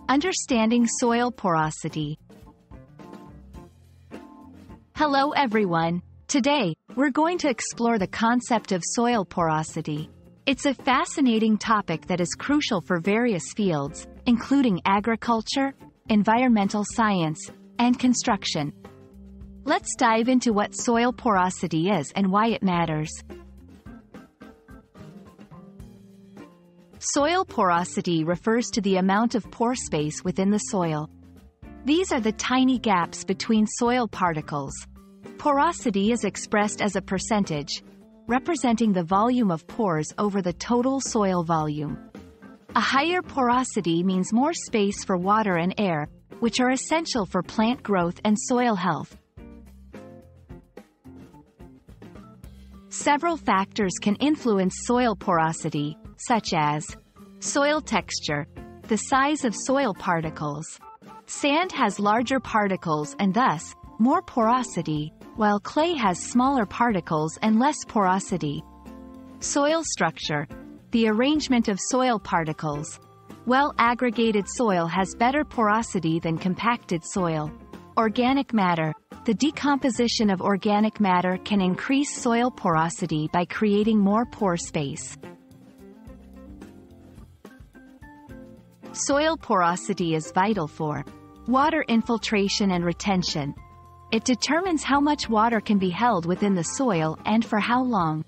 Understanding soil porosity. Hello everyone. Today, we're going to explore the concept of soil porosity. It's a fascinating topic that is crucial for various fields, including agriculture, environmental science, and construction. Let's dive into what soil porosity is and why it matters. Soil porosity refers to the amount of pore space within the soil. These are the tiny gaps between soil particles. Porosity is expressed as a percentage, representing the volume of pores over the total soil volume. A higher porosity means more space for water and air, which are essential for plant growth and soil health. Several factors can influence soil porosity, such as soil texture, the size of soil particles. Sand has larger particles and thus more porosity, while clay has smaller particles and less porosity. Soil structure, the arrangement of soil particles. Well-aggregated soil has better porosity than compacted soil. Organic matter, the decomposition of organic matter can increase soil porosity by creating more pore space. Soil porosity is vital for water infiltration and retention. It determines how much water can be held within the soil and for how long.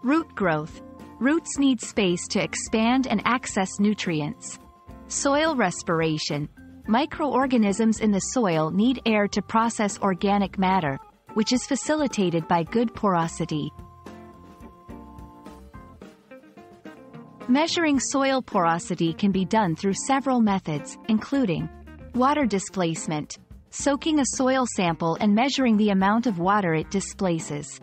Root growth. Roots need space to expand and access nutrients. Soil respiration. Microorganisms in the soil need air to process organic matter, which is facilitated by good porosity. Measuring soil porosity can be done through several methods, including water displacement, soaking a soil sample and measuring the amount of water it displaces.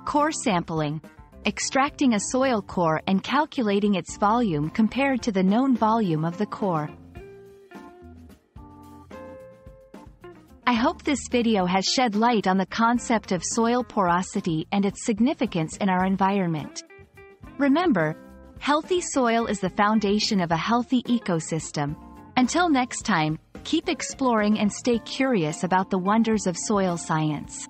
Core sampling, extracting a soil core and calculating its volume compared to the known volume of the core. I hope this video has shed light on the concept of soil porosity and its significance in our environment. Remember, healthy soil is the foundation of a healthy ecosystem. Until next time, keep exploring and stay curious about the wonders of soil science.